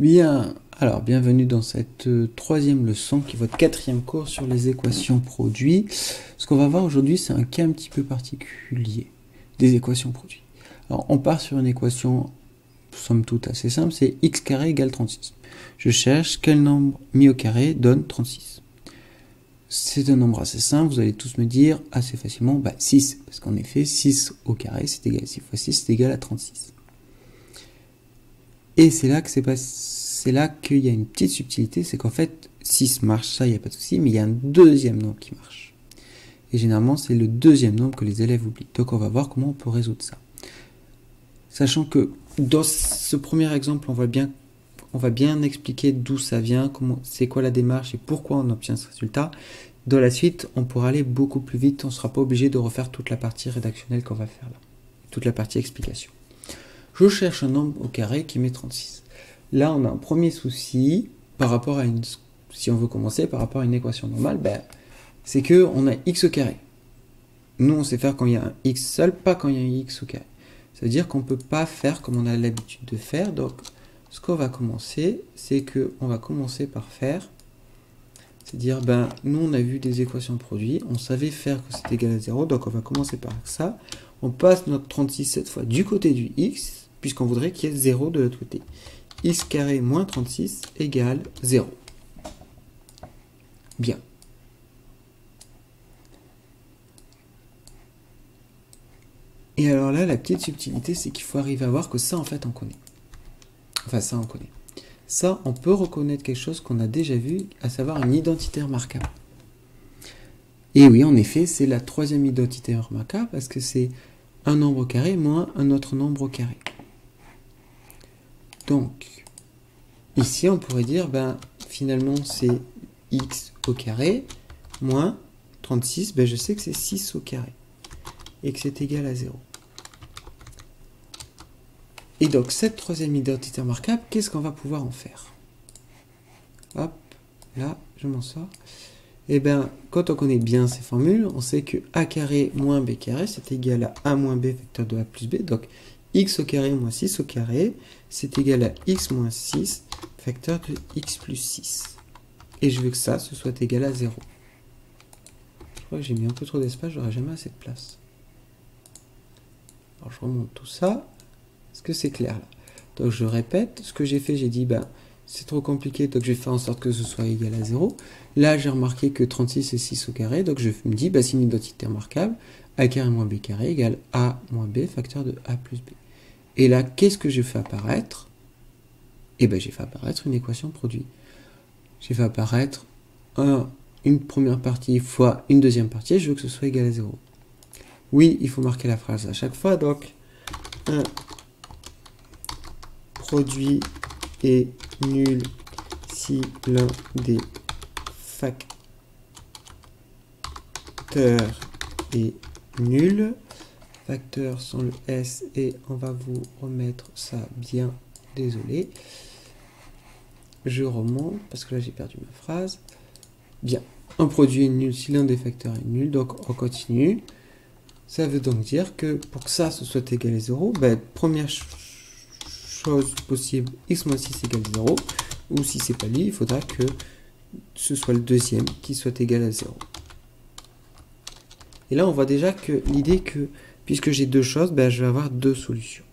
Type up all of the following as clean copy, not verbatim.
Bien, alors bienvenue dans cette troisième leçon qui est votre quatrième cours sur les équations produits. Ce qu'on va voir aujourd'hui, c'est un cas un petit peu particulier des équations produits. Alors on part sur une équation somme toute assez simple, c'est x carré égale 36. Je cherche quel nombre mis au carré donne 36. C'est un nombre assez simple, vous allez tous me dire assez facilement 6, parce qu'en effet 6 au carré c'est égal à 6 fois 6 c'est égal à 36. Et c'est là qu'il y a une petite subtilité, c'est qu'en fait 6 marche, ça il n'y a pas de souci, mais il y a un deuxième nombre qui marche. Et généralement c'est le deuxième nombre que les élèves oublient. Donc on va voir comment on peut résoudre ça. Sachant que dans ce premier exemple, on va bien expliquer d'où ça vient, c'est quoi la démarche et pourquoi on obtient ce résultat. Dans la suite, on pourra aller beaucoup plus vite, on ne sera pas obligé de refaire toute la partie rédactionnelle qu'on va faire là, toute la partie explication. Je cherche un nombre au carré qui met 36. Là, on a un premier souci par rapport à si on veut commencer par rapport à une équation normale, c'est que on a x au carré. Nous, on sait faire quand il y a un x seul, pas quand il y a un x au carré. Ça veut dire qu'on ne peut pas faire comme on a l'habitude de faire. Donc, ce qu'on va commencer, c'est qu'on va commencer par faire, c'est dire, nous, on a vu des équations de produits, on savait faire que c'est égal à 0, donc on va commencer par ça. On passe notre 36 cette fois du côté du x, puisqu'on voudrait qu'il y ait 0 de l'autre côté. X carré moins 36 égale 0. Bien. Et alors là, la petite subtilité, c'est qu'il faut arriver à voir que ça, en fait, on connaît. Enfin, ça, on connaît. Ça, on peut reconnaître quelque chose qu'on a déjà vu, à savoir un identitaire marquable. Et oui, en effet, c'est la troisième identitaire marquable, parce que c'est un nombre au carré moins un autre nombre au carré. Donc, ici, on pourrait dire, finalement, c'est x au carré moins 36, je sais que c'est 6 au carré et que c'est égal à 0. Et donc, cette troisième identité marquable, qu'est-ce qu'on va pouvoir en faire? Hop, là, je m'en sors. Et quand on connaît bien ces formules, on sait que a carré moins b carré, c'est égal à a moins b vecteur de a plus b. Donc, x au carré moins 6 au carré, c'est égal à x moins 6 facteur de x plus 6. Et je veux que ça, ce soit égal à 0. Je crois que j'ai mis un peu trop d'espace, j'aurai jamais assez de place. Alors, je remonte tout ça. Est-ce que c'est clair là? Donc, je répète, ce que j'ai fait, j'ai dit, c'est trop compliqué, donc je vais faire en sorte que ce soit égal à 0. Là, j'ai remarqué que 36 est 6 au carré, donc je me dis, c'est une identité remarquable, a carré moins b carré égale a moins b facteur de a plus b. Et là, qu'est-ce que je fais apparaître? J'ai fait apparaître une équation de produit. J'ai fait apparaître une première partie fois une deuxième partie, et je veux que ce soit égal à 0. Oui, il faut marquer la phrase à chaque fois, donc un produit est nul si l'un des facteurs est nul. Facteurs sont le S et on va vous remettre ça bien. Désolé. Je remonte parce que là j'ai perdu ma phrase. Bien. Un produit est nul si l'un des facteurs est nul. Donc on continue. Ça veut donc dire que pour que ça ce soit égal à 0, première chose possible, x moins 6 égale 0. Ou si c'est pas lui, il faudra que ce soit le deuxième qui soit égal à 0. Et là, on voit déjà que l'idée que, puisque j'ai deux choses, je vais avoir deux solutions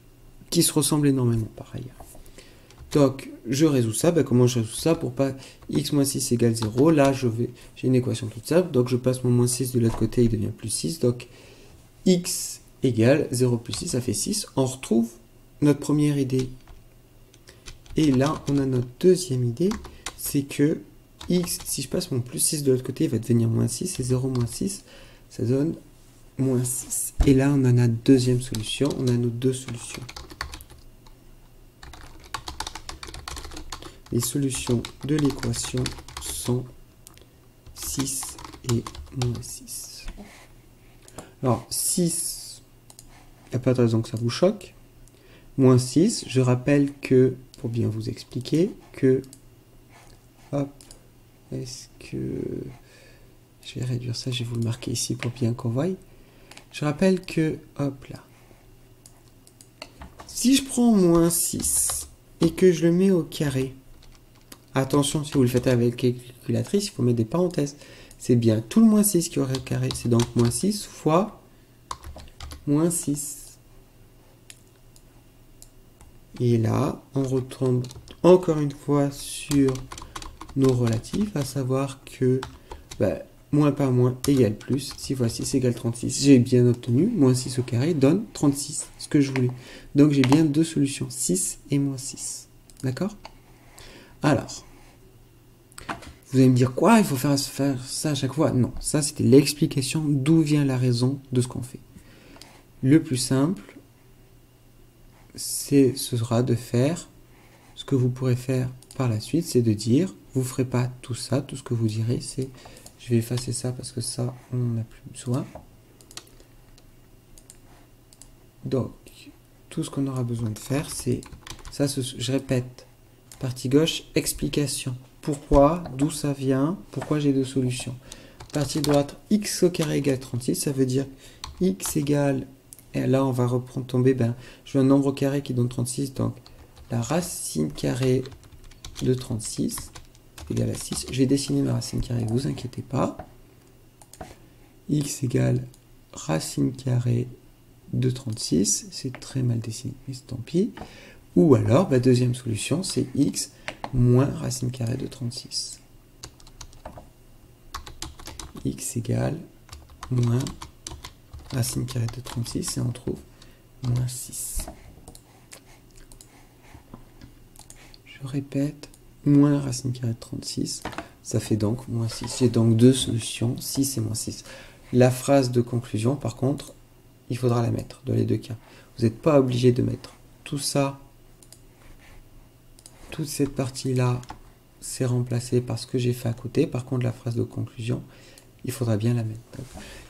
qui se ressemblent énormément par ailleurs. Donc, je résous ça. Comment je résous ça? Pour pas x moins 6 égale 0. Là, j'ai une équation toute simple. Donc, je passe mon moins 6 de l'autre côté, il devient plus 6. Donc, x égale 0 plus 6, ça fait 6. On retrouve notre première idée. Et là, on a notre deuxième idée, c'est que x, si je passe mon plus 6 de l'autre côté, il va devenir moins 6, et 0 moins 6, ça donne moins 6. Et là, on a notre deuxième solution, on a nos deux solutions. Les solutions de l'équation sont 6 et moins 6. Alors, 6, il n'y a pas de raison que ça vous choque. Moins 6, je rappelle que, pour bien vous expliquer, que, hop, est-ce que, je vais réduire ça, je vais vous le marquer ici pour bien qu'on voie. Je rappelle que, hop là, si je prends moins 6 et que je le mets au carré. Attention, si vous le faites avec la calculatrice, il faut mettre des parenthèses. C'est bien tout le moins 6 qui aurait le carré. C'est donc moins 6 fois moins 6. Et là, on retombe encore une fois sur nos relatifs, à savoir que moins par moins égale plus. 6 fois 6 égale 36. J'ai bien obtenu. Moins 6 au carré donne 36, ce que je voulais. Donc j'ai bien deux solutions, 6 et moins 6. D'accord? Alors, vous allez me dire quoi? Il faut faire ça à chaque fois? Non, ça c'était l'explication d'où vient la raison de ce qu'on fait. Le plus simple, ce sera de faire ce que vous pourrez faire par la suite, c'est de dire, vous ne ferez pas tout ça, tout ce que vous direz, c'est, je vais effacer ça parce que ça, on n'en a plus besoin. Donc, tout ce qu'on aura besoin de faire, c'est, ça, je répète, partie gauche, explication. Pourquoi, d'où ça vient, pourquoi j'ai deux solutions. Partie droite, x au carré égale 36, ça veut dire x égale, et là on va reprendre tomber, je veux un nombre au carré qui donne 36, donc la racine carrée de 36 égale à 6. Je vais dessiner ma racine carrée, ne vous inquiétez pas. X égale racine carrée de 36, c'est très mal dessiné, mais tant pis. Ou alors, deuxième solution, c'est x moins racine carrée de 36. X égale moins racine carrée de 36, et on trouve moins 6. Je répète, moins racine carrée de 36, ça fait donc moins 6. J'ai donc deux solutions, 6 et moins 6. La phrase de conclusion, par contre, il faudra la mettre dans les deux cas. Vous n'êtes pas obligé de mettre tout ça, toute cette partie-là, c'est remplacé par ce que j'ai fait à côté. Par contre, la phrase de conclusion, il faudra bien la mettre.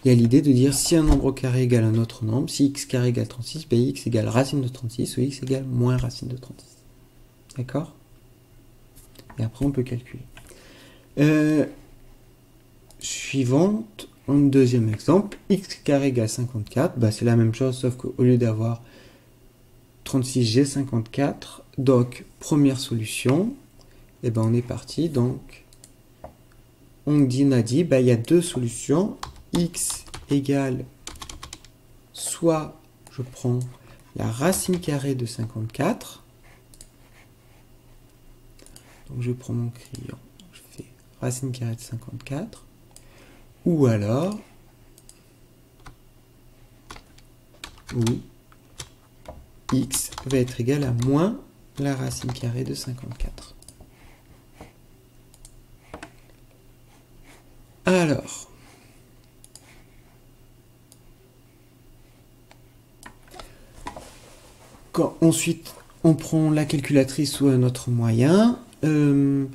Il y a l'idée de dire si un nombre au carré égale un autre nombre, si x carré égale 36, x égale racine de 36 ou x égale moins racine de 36. D'accord? Et après, on peut calculer. Suivante, un deuxième exemple, x carré égale 54, c'est la même chose, sauf qu'au lieu d'avoir 36, j'ai 54. Donc, première solution, on est parti. Donc, on a dit, il y a deux solutions. X égale, soit je prends la racine carrée de 54. Donc, je prends mon crayon, je fais racine carrée de 54. Ou alors, x va être égal à moins la racine carrée de 54. Alors, ensuite, on prend la calculatrice ou un autre moyen et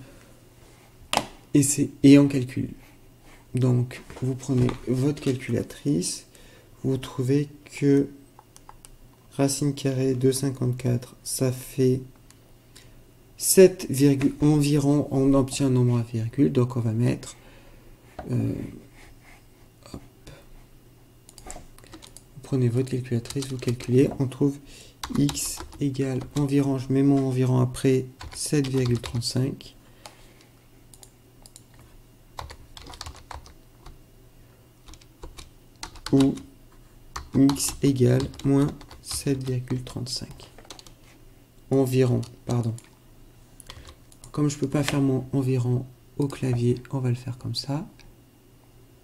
on calcule. Donc, vous prenez votre calculatrice, vous trouvez que racine carrée de 54, ça fait 7, environ, on obtient un nombre à virgule, donc on va mettre, vous prenez votre calculatrice, vous calculez, on trouve x égale environ, je mets mon environ après 7,35, ou x égale moins 7,35. Environ, pardon. Comme je ne peux pas faire mon environ au clavier, on va le faire comme ça.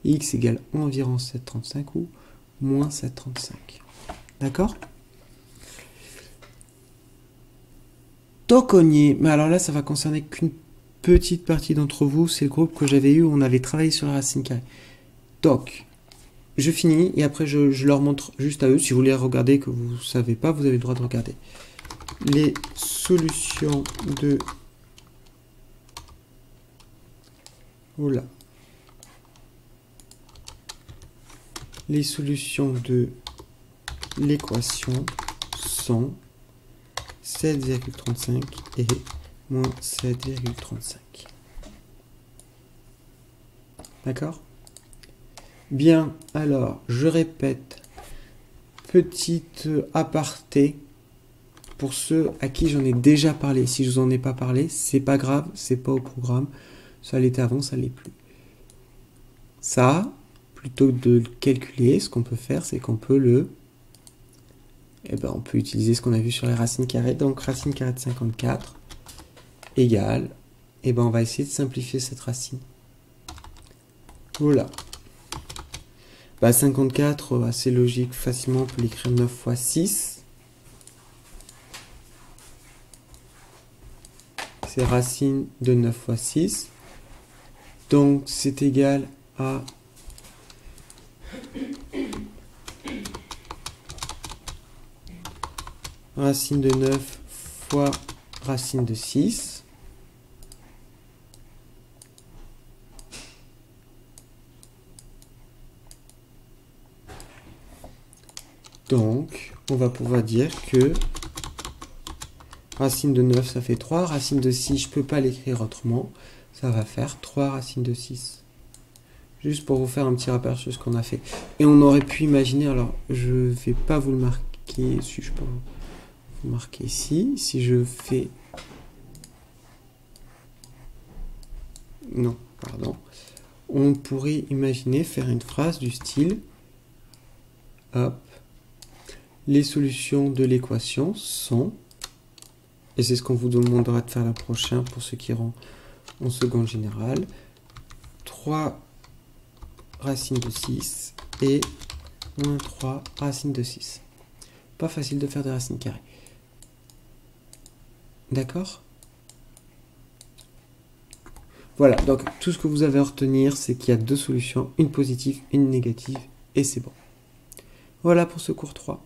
X égale environ 7,35 ou moins 7,35. D'accord? Donc on y est. Mais alors là, ça va concerner qu'une petite partie d'entre vous. C'est le groupe que j'avais eu où on avait travaillé sur la racine carrée. Donc, je finis et après je leur montre juste à eux. Si vous voulez regarder que vous ne savez pas, vous avez le droit de regarder. Les solutions de... Oula. Les solutions de l'équation sont 7,35 et moins 7,35. D'accord? Bien, alors, je répète, petite aparté. pour ceux à qui j'en ai déjà parlé. Si je vous en ai pas parlé, c'est pas grave, c'est pas au programme. Ça l'était avant, ça l'est plus. Ça, plutôt que de le calculer, ce qu'on peut faire, c'est qu'on peut le... Eh ben, on peut utiliser ce qu'on a vu sur les racines carrées. Donc, racine carrée de 54 égale... Eh ben, on va essayer de simplifier cette racine. Voilà. Bah, 54, assez logique, facilement, on peut l'écrire 9 fois 6. C'est racine de 9 fois 6. Donc, c'est égal à... racine de 9 fois racine de 6. Donc, on va pouvoir dire que racine de 9, ça fait 3. Racine de 6, je ne peux pas l'écrire autrement. Ça va faire 3 racines de 6. Juste pour vous faire un petit rappel sur ce qu'on a fait. Et on aurait pu imaginer, alors je ne vais pas vous le marquer, si je peux vous marquer ici. Si je fais... Non, pardon. On pourrait imaginer faire une phrase du style... Hop. Les solutions de l'équation sont... Et c'est ce qu'on vous demandera de faire la prochaine pour ceux qui iront en seconde générale. 3 racines de 6 et moins 3 racines de 6. Pas facile de faire des racines carrées. D'accord? Voilà, donc tout ce que vous avez à retenir, c'est qu'il y a deux solutions, une positive, une négative, et c'est bon. Voilà pour ce cours 3.